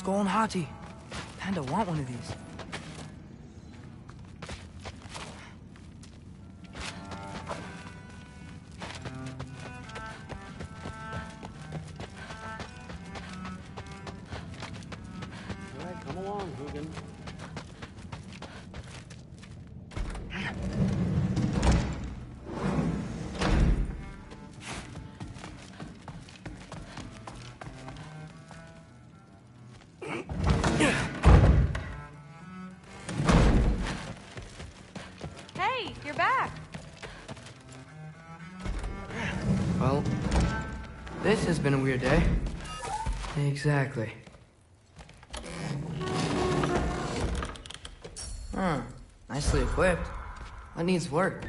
Skull and Hati. Kinda want one of these. Alright, come along, Hugin. Hey, you're back. Well, this has been a weird day. Exactly. Huh. Nicely equipped. That needs work.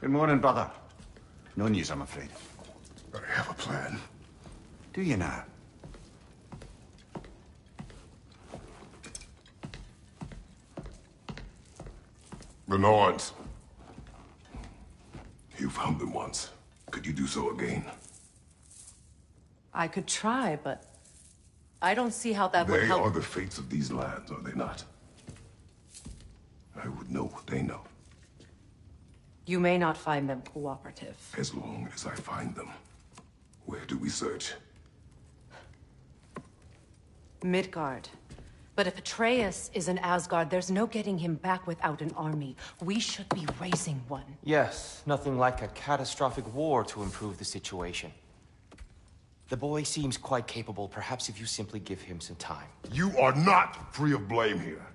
Good morning, brother. No news, I'm afraid. I have a plan. Do you now? The Norns. You found them once. Could you do so again? I could try, but I don't see how that would They help. are the fates of these lands, are they not? I would know what they know, You may not find them cooperative. as long as I find them. Where do we search? Midgard. But if Atreus is in Asgard, there's no getting him back without an army. We should be raising one. Yes, nothing like a catastrophic war to improve the situation. The boy seems quite capable. Perhaps if you simply give him some time. You are not free of blame here.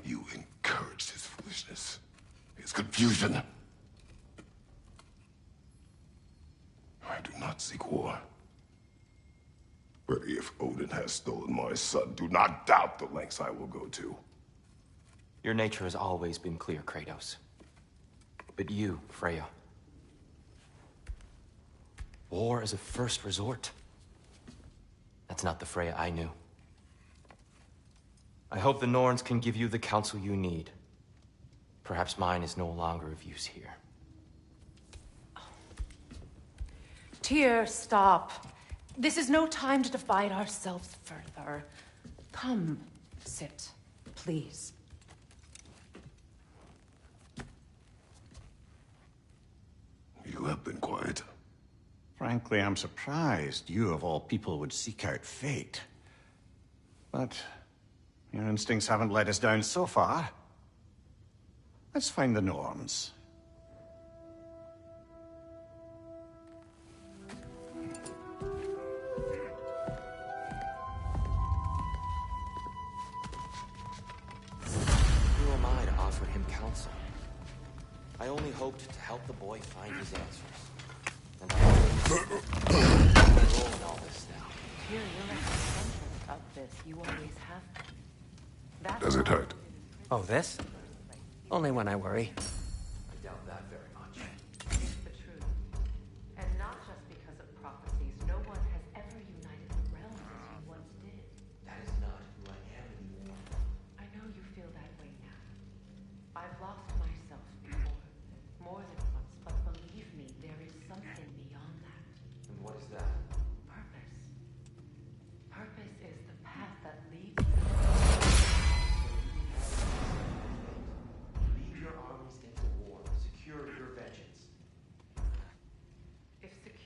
You encouraged his foolishness, his confusion. I do not seek war. But if Odin has stolen my son, do not doubt the lengths I will go to. Your nature has always been clear, Kratos. But you, Freya. War is a first resort. That's not the Freya I knew. I hope the Norns can give you the counsel you need. Perhaps mine is no longer of use here. Tyr, stop. This is no time to divide ourselves further. Come, sit, please. You have been quiet. Frankly, I'm surprised you, of all people, would seek out fate. But your instincts haven't let us down so far. Let's find the Norns. Who am I to offer him counsel? I only hoped to help the boy find his answers. And I'm role in all this now. Tyr, you're at the center of this. You always have been. That's Does it hurt? Oh, this? Only when I worry. I doubt that very much. the truth. And not just because of prophecy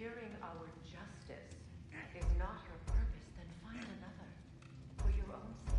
securing our justice is not your purpose, then find another. For your own sake.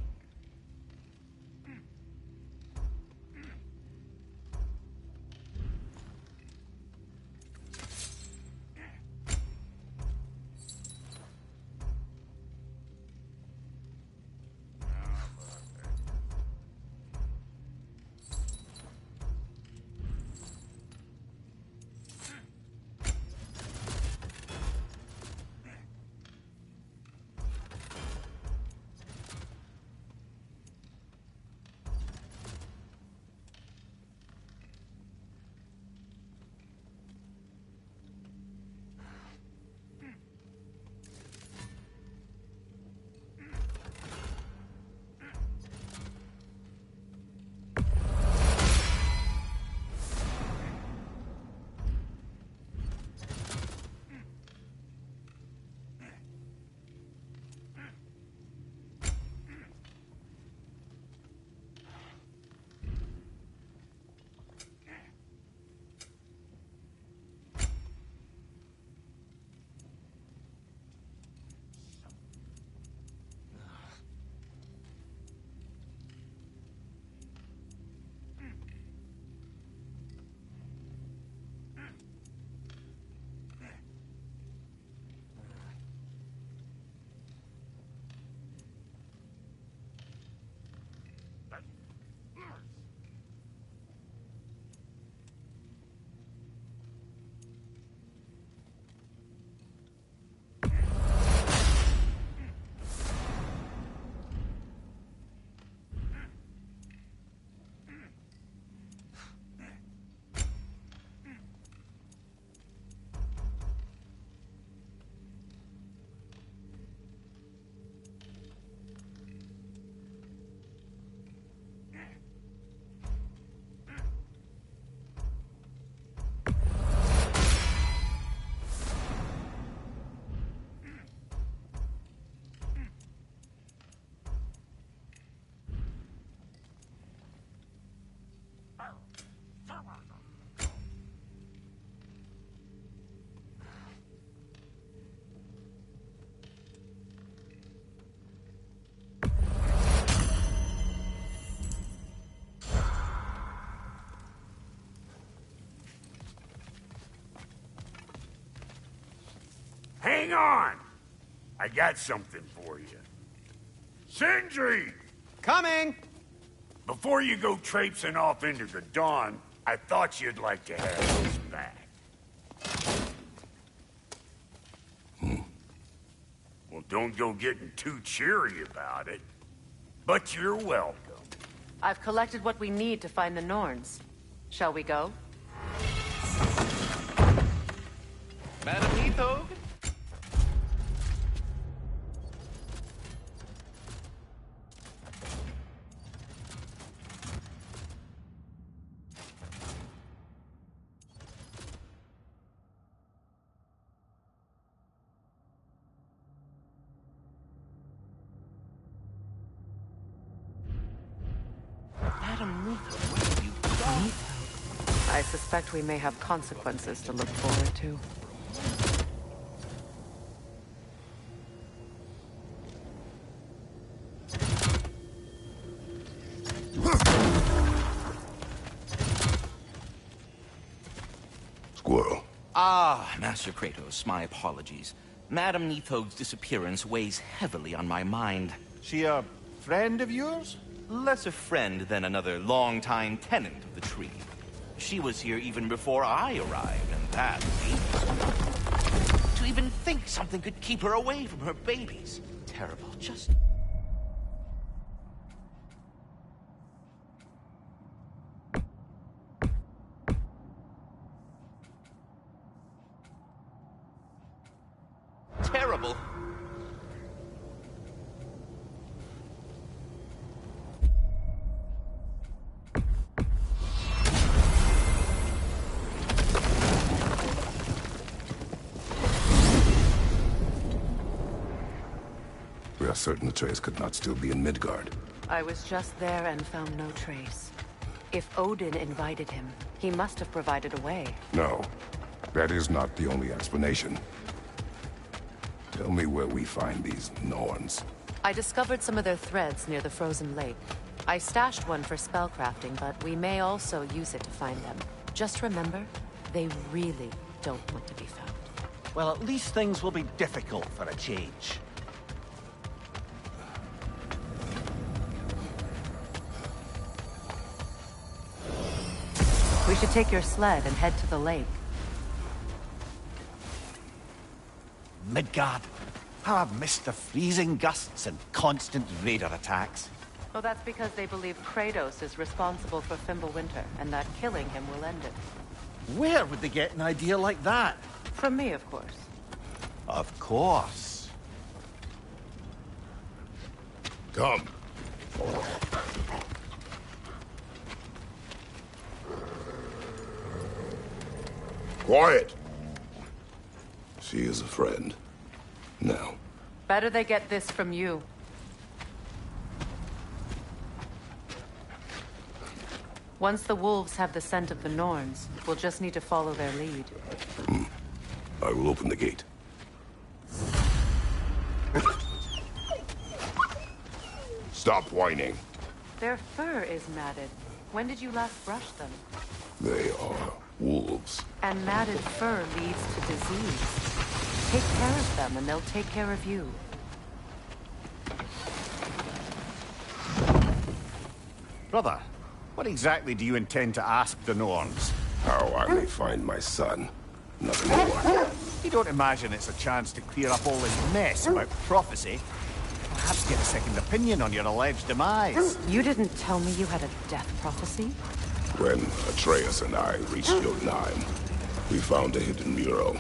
Hang on! I got something for you. Sindri! Coming! Before you go traipsing off into the dawn, I thought you'd like to have this back. Well, don't go getting too cheery about it. But you're welcome. I've collected what we need to find the Norns. Shall we go? Madam Neathog? I suspect we may have consequences to look forward to. Squirrel. Ah, Master Kratos, my apologies. Madam Neathog's disappearance weighs heavily on my mind. She a friend of yours? Less a friend than another longtime tenant of the tree. She was here even before I arrived, and that... To even think something could keep her away from her babies. Terrible, just... terrible. We are certain the trace could not still be in Midgard. I was just there and found no trace. If Odin invited him, he must have provided a way. No, that is not the only explanation. Tell me where we find these Norns. I discovered some of their threads near the frozen lake. I stashed one for spellcrafting, but we may also use it to find them. Just remember, they really don't want to be found. Well, at least things will be difficult for a change. We should take your sled and head to the lake. Midgard. How I've missed the freezing gusts and constant raider attacks. Well, that's because they believe Kratos is responsible for Fimbulwinter, and that killing him will end it. Where would they get an idea like that? From me, of course. Of course. Come. Quiet. She is a friend. Now. Better they get this from you. Once the wolves have the scent of the Norns, we'll just need to follow their lead. I will open the gate. Stop whining. Their fur is matted. When did you last brush them? They are wolves. And matted fur leads to disease. Take care of them, and they'll take care of you. Brother, what exactly do you intend to ask the Norns? How I may find my son. Nothing more. You don't imagine it's a chance to clear up all this mess about prophecy? Perhaps get a second opinion on your alleged demise. You didn't tell me you had a death prophecy? When Atreus and I reached Jotunheim, we found a hidden mural.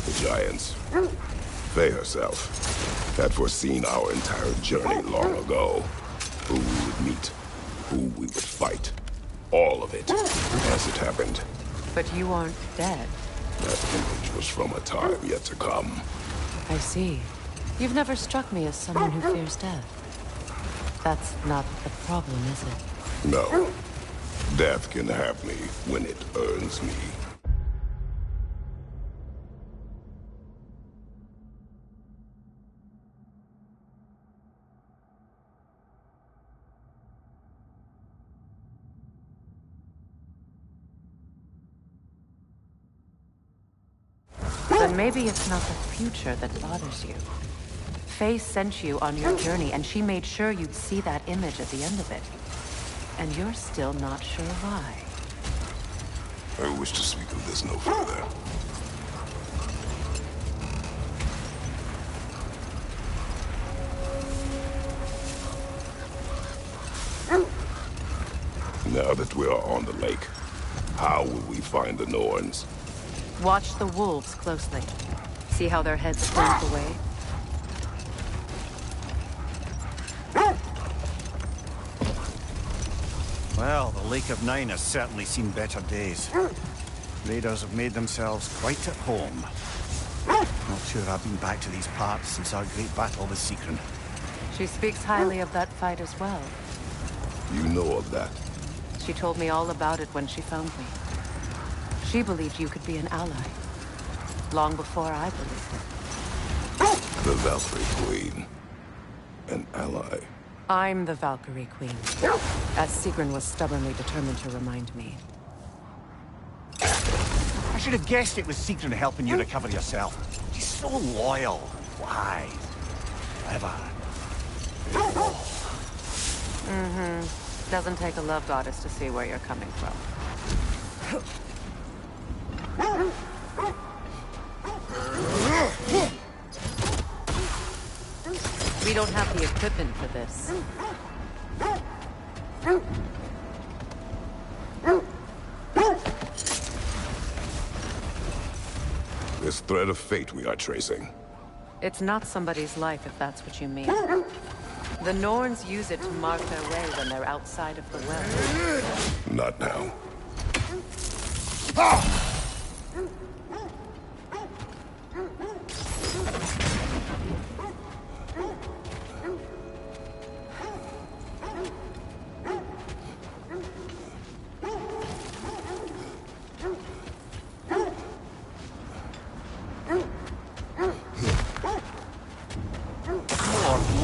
The giants, Faye herself, had foreseen our entire journey long ago. Who we would meet, who we would fight. All of it, as it happened. But you aren't dead. That image was from a time yet to come. I see. You've never struck me as someone who fears death. That's not the problem, is it? No. Death can have me when it earns me. Then maybe it's not the future that bothers you. Faye sent you on your journey, and she made sure you'd see that image at the end of it. And you're still not sure why. I wish to speak of this no further. Now that we are on the lake, how will we find the Norns? Watch the wolves closely. See how their heads slink away? Well, the Lake of Nine has certainly seen better days. Raiders have made themselves quite at home. Not sure I've been back to these parts since our great battle with Sigrun. She speaks highly of that fight as well. You know of that? She told me all about it when she found me. She believed you could be an ally. Long before I believed it. The Valkyrie Queen. An ally. I'm the Valkyrie Queen. As Sigrun was stubbornly determined to remind me. I should have guessed it was Sigrun helping you recover yourself. She's so loyal, wise, clever. Doesn't take a love goddess to see where you're coming from. We don't have the equipment for this. This thread of fate we are tracing. It's not somebody's life, if that's what you mean. The Norns use it to mark their way when they're outside of the well. Not now.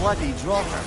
bloody dropper.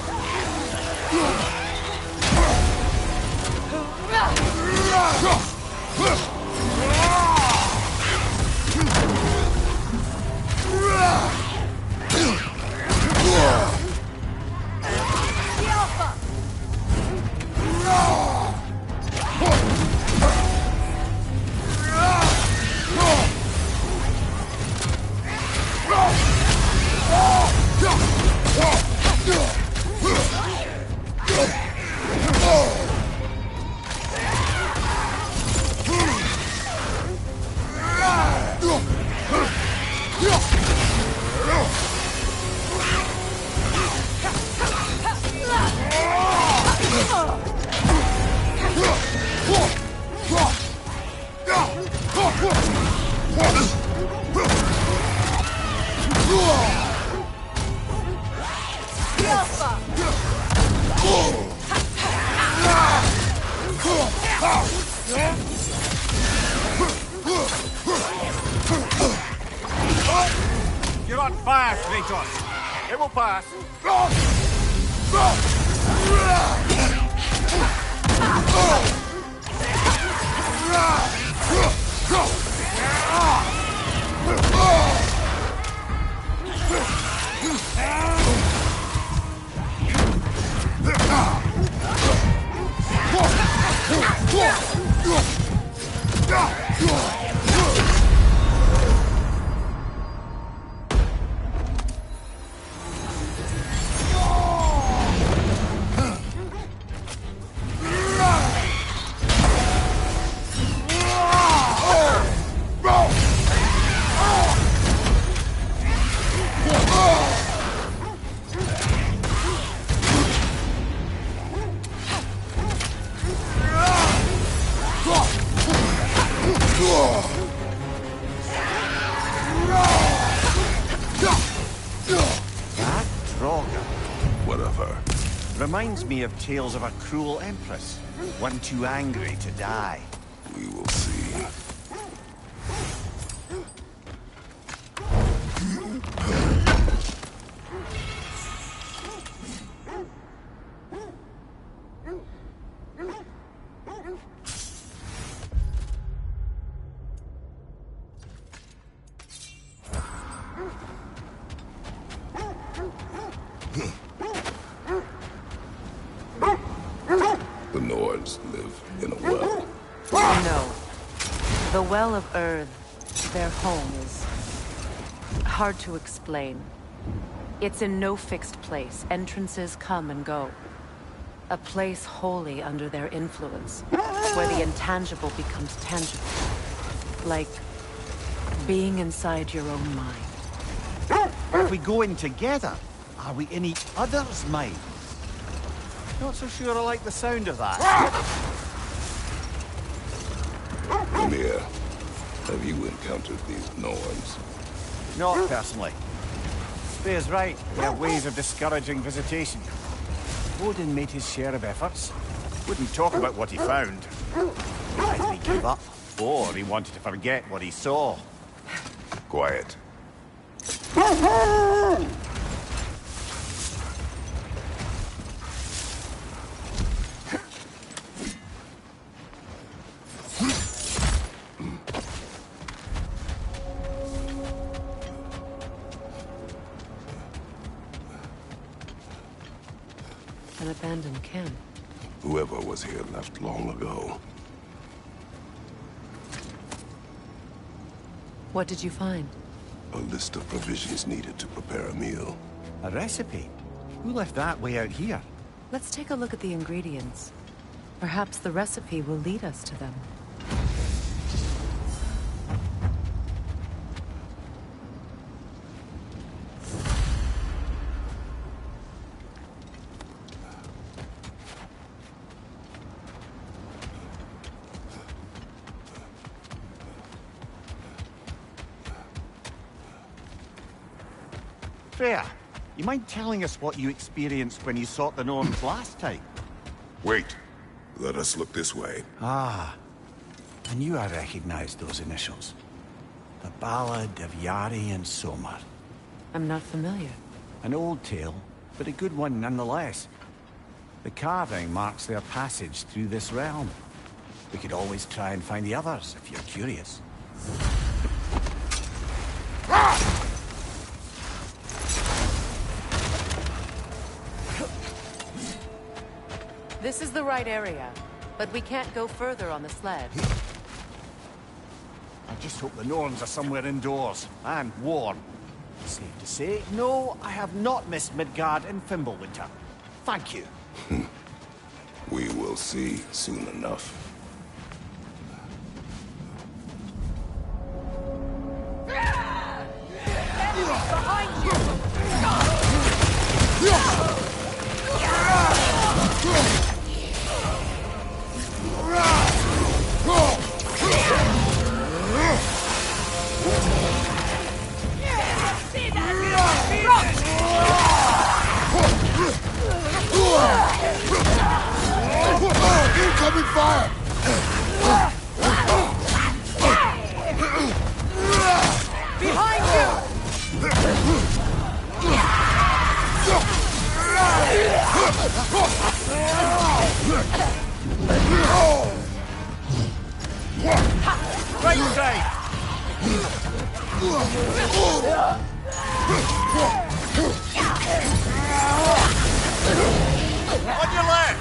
You're on fire, Kratos. It will pass. That Draugr Whatever. reminds me of tales of a cruel empress, one too angry to die. We will see. The Nords live in a well. No. The Well of Earth, their home, is hard to explain. It's in no fixed place. Entrances come and go. A place wholly under their influence, where the intangible becomes tangible. Like being inside your own mind. If we go in together, are we in each other's minds? Not so sure I like the sound of that. Mimir, have you encountered these Norns? Not personally. Spear's right. They have ways of discouraging visitation. Odin made his share of efforts. Wouldn't talk about what he found. Either he gave up, or he wanted to forget what he saw. Quiet. An abandoned camp. Whoever was here left long ago. What did you find? A list of provisions needed to prepare a meal. A recipe? Who left that way out here? Let's take a look at the ingredients. Perhaps the recipe will lead us to them. Freya, you mind telling us what you experienced when you sought the Norns last time? Wait. Let us look this way. Ah, I knew I recognized those initials. The Ballad of Yari and Somar. I'm not familiar. An old tale, but a good one nonetheless. The carving marks their passage through this realm. We could always try and find the others, if you're curious. This is the right area, but we can't go further on the sled. I just hope the Norns are somewhere indoors, and warm. Safe to say, no, I have not missed Midgard in Fimbulwinter. Thank you. We will see soon enough. Behind you! Incoming fire! Behind you! Right side! On your left!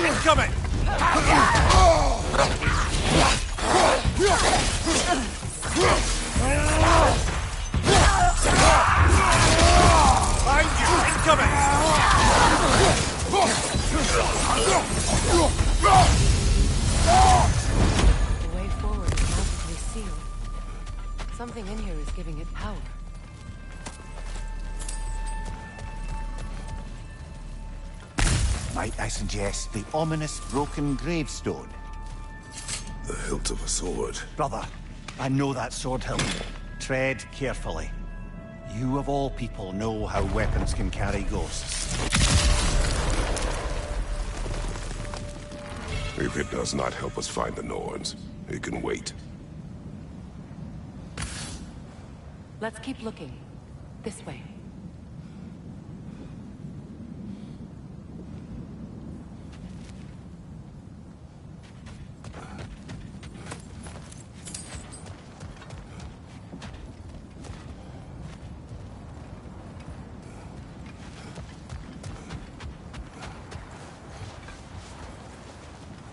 Incoming! Behind you! Incoming! The way forward is magically sealed. Something in here is giving it power. Might I suggest the ominous broken gravestone? The hilt of a sword. Brother, I know that sword hilt. Tread carefully. You of all people know how weapons can carry ghosts. If it does not help us find the Norns, it can wait. Let's keep looking. This way.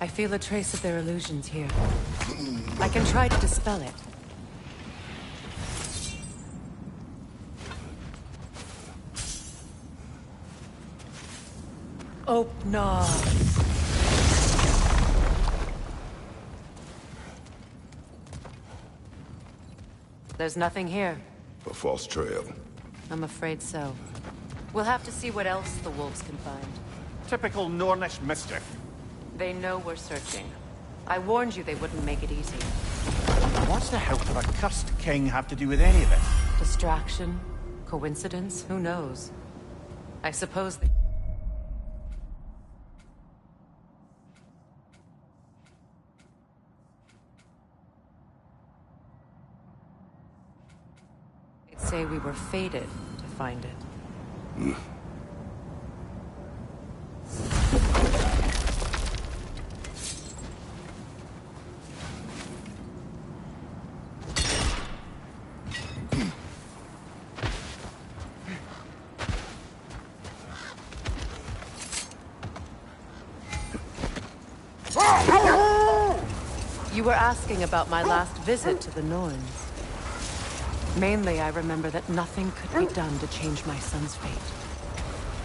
I feel a trace of their illusions here. I can try to dispel it. Oh, no. There's nothing here. A false trail. I'm afraid so. We'll have to see what else the wolves can find. Typical Nornish mischief. They know we're searching. I warned you they wouldn't make it easy. What's the hilt of a cursed king have to do with any of it? Distraction? Coincidence? Who knows? I suppose they... They'd say we were fated to find it. You were asking about my last visit to the Norns. Mainly, I remember that nothing could be done to change my son's fate,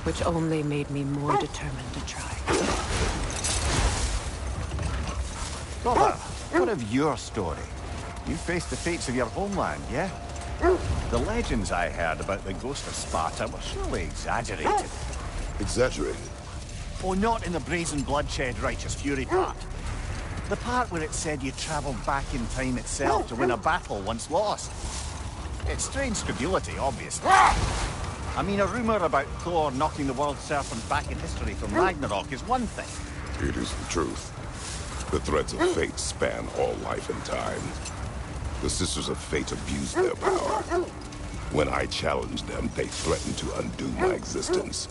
which only made me more determined to try. Brother, what of your story? You faced the fates of your homeland, yeah? The legends I heard about the ghost of Sparta were surely exaggerated. Exaggerated? Oh, not in the brazen bloodshed righteous fury part. The part where it said you travelled back in time itself to win a battle once lost. It's strange credulity, obviously. I mean, a rumour about Thor knocking the world serpent back in history from Ragnarok is one thing. It is the truth. The threads of fate span all life and time. The Sisters of Fate abused their power. When I challenged them, they threatened to undo my existence.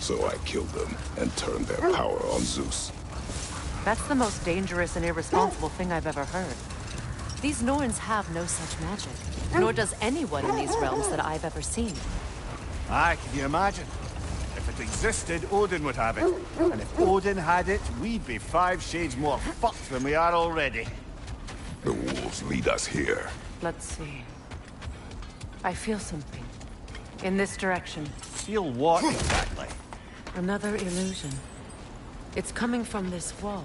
So I killed them and turned their power on Zeus. That's the most dangerous and irresponsible thing I've ever heard. These Norns have no such magic, nor does anyone in these realms that I've ever seen. Aye, can you imagine? If it existed, Odin would have it. And if Odin had it, we'd be 5 shades more fucked than we are already. The wolves lead us here. Let's see. I feel something. In this direction. Feel what exactly? Another illusion. It's coming from this wall.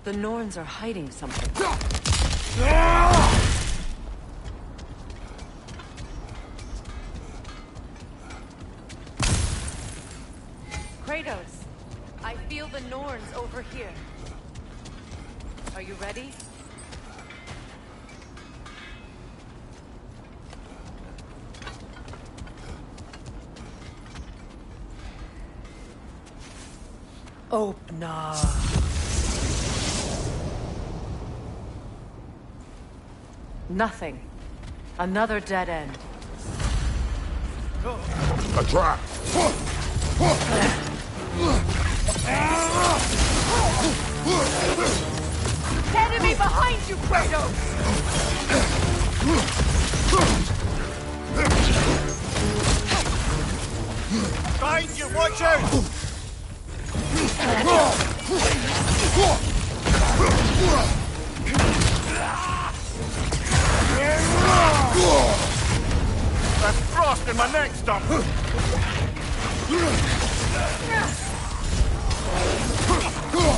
The Norns are hiding something. Kratos, I feel the Norns over here. Are you ready? Opener. Nothing. Another dead end. A trap! Enemy behind you, Kratos! Behind you, watch out! That's frost in my neck stump!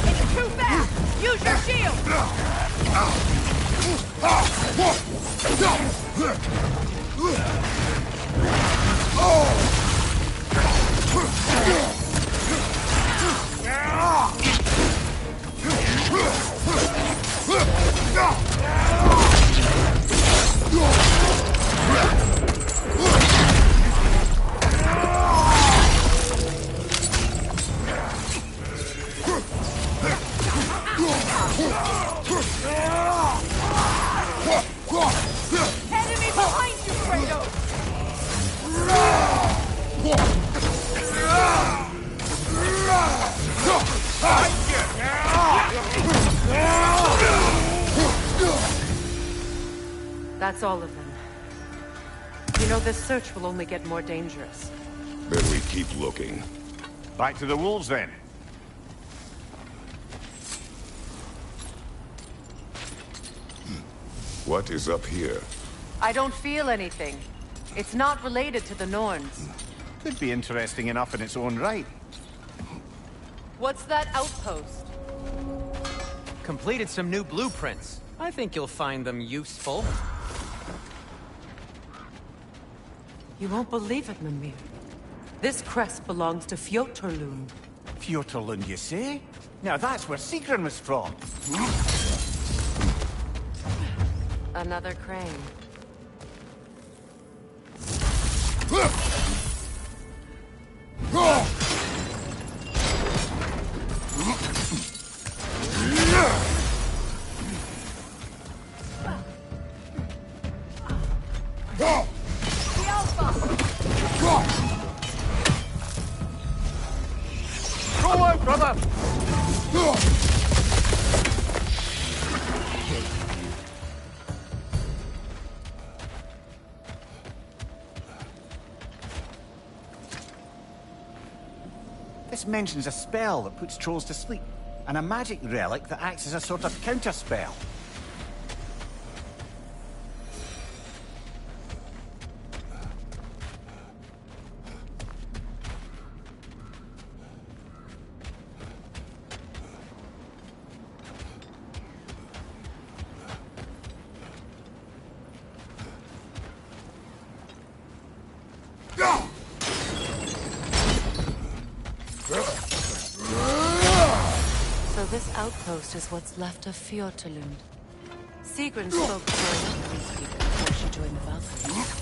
It's too fast! Use your shield! Enemy behind you, Kratos! That's all of them. You know, this search will only get more dangerous. Then we keep looking. Back to the wolves, then. What is up here? I don't feel anything. It's not related to the Norns. Could be interesting enough in its own right. What's that outpost? Completed some new blueprints. I think you'll find them useful. You won't believe it, Mimir. This crest belongs to Fjotorlund. Fjotorlund, you say? Now that's where Sigrun was from. Another crane. Go on, brother! This mentions a spell that puts trolls to sleep. and a magic relic that acts as a sort of counterspell. So this outpost is what's left of Fjortulund. Sigrun spoke to her of these people before she joined the Valkyries.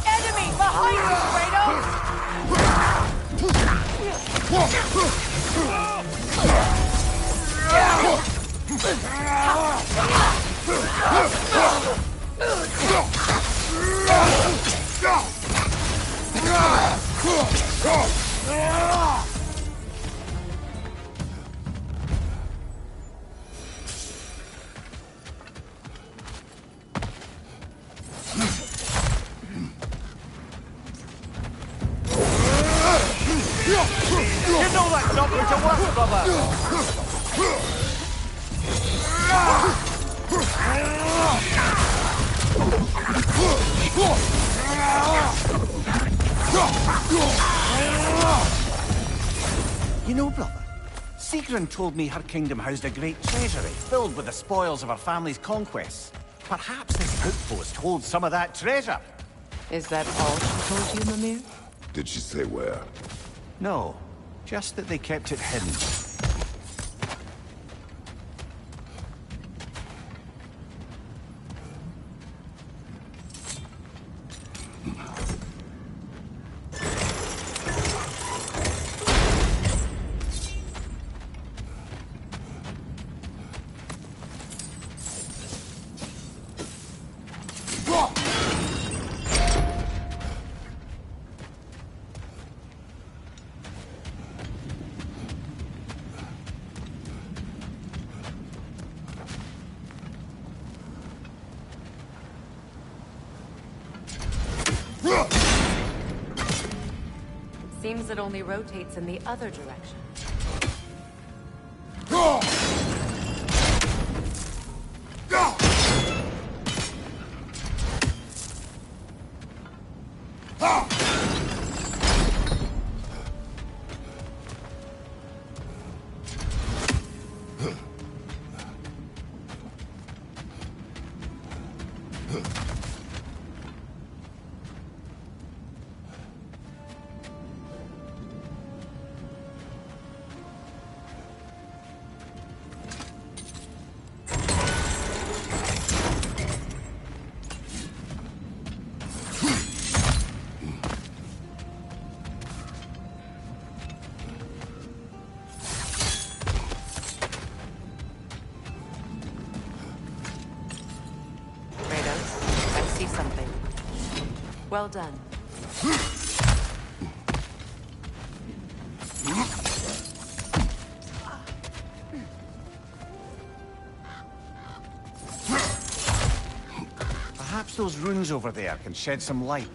Enemy behind you, Kratos! You know that's not going to work, brother! You know, brother, Sigrun told me her kingdom housed a great treasury filled with the spoils of her family's conquests. Perhaps this outpost holds some of that treasure. Is that all she told you, Mimir? Did she say where? No, just that they kept it hidden. Seems it only rotates in the other direction. Well done. Perhaps those runes over there can shed some light.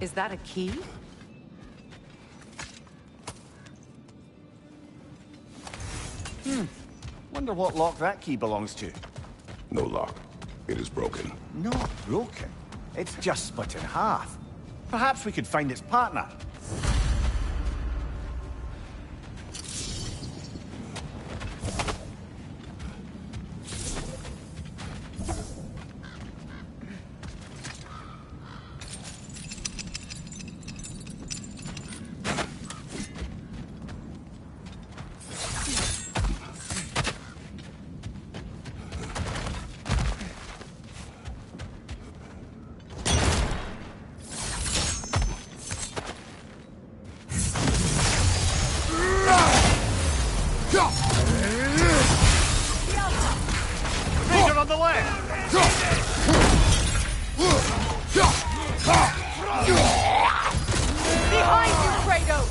Is that a key? Wonder what lock that key belongs to. No lock. It is broken. Not broken. It's just split in half. Perhaps we could find its partner. Finger on the left! Behind you, Kratos!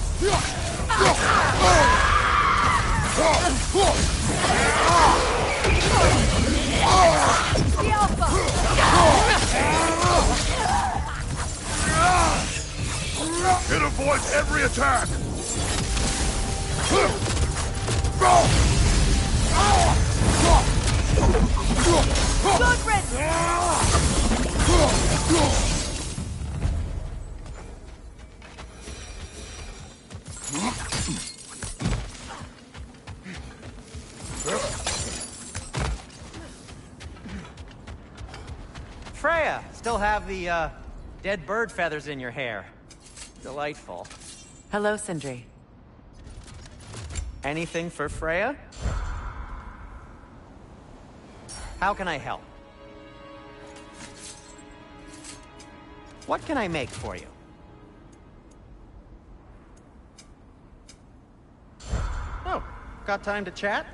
The Alpha! It avoids every attack! Good riddance! Freya, still have the, dead bird feathers in your hair. Delightful. Hello, Sindri. Anything for Freya? How can I help? What can I make for you? Oh, got time to chat?